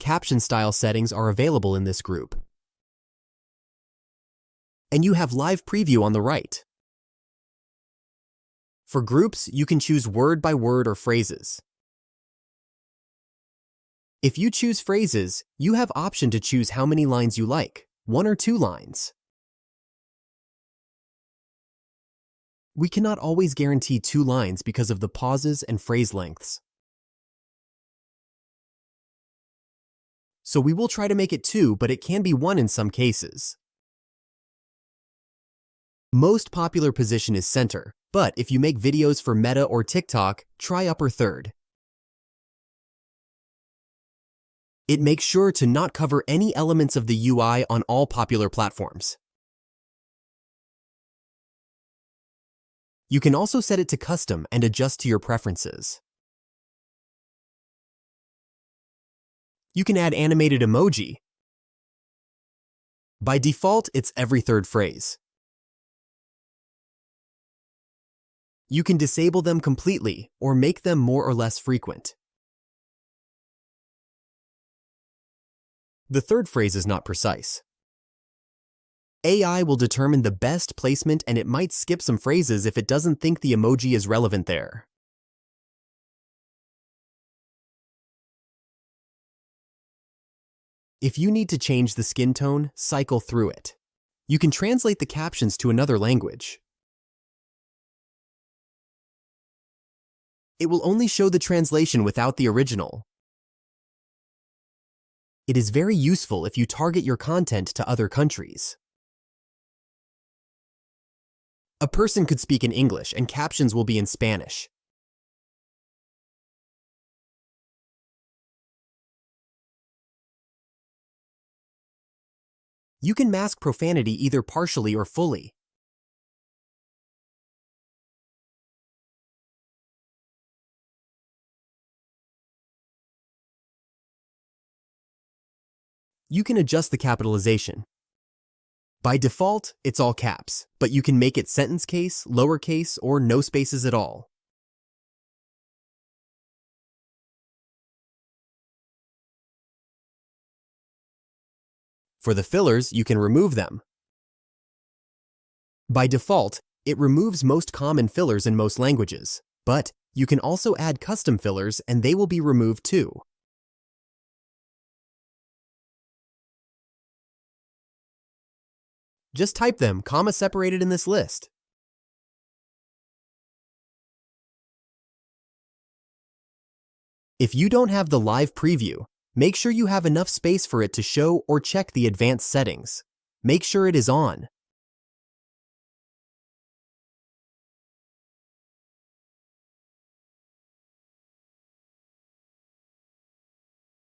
caption style settings are available in this group. And you have live preview on the right. For groups, you can choose word by word or phrases. If you choose phrases, you have option to choose how many lines you like, 1 or 2 lines. We cannot always guarantee 2 lines because of the pauses and phrase lengths. So we will try to make it 2, but it can be 1 in some cases. Most popular position is center, but if you make videos for Meta or TikTok, try upper third. It makes sure to not cover any elements of the UI on all popular platforms. You can also set it to custom and adjust to your preferences. You can add animated emoji. By default, it's every third phrase. You can disable them completely or make them more or less frequent. The third phrase is not precise. AI will determine the best placement and it might skip some phrases if it doesn't think the emoji is relevant there. If you need to change the skin tone, cycle through it. You can translate the captions to another language. It will only show the translation without the original. It is very useful if you target your content to other countries. A person could speak in English and captions will be in Spanish. You can mask profanity either partially or fully. You can adjust the capitalization. By default, it's all caps, but you can make it sentence case, lowercase, or no spaces at all. For the fillers, you can remove them. By default, it removes most common fillers in most languages, but you can also add custom fillers and they will be removed too. Just type them, comma separated in this list. If you don't have the live preview, make sure you have enough space for it to show or check the advanced settings. Make sure it is on.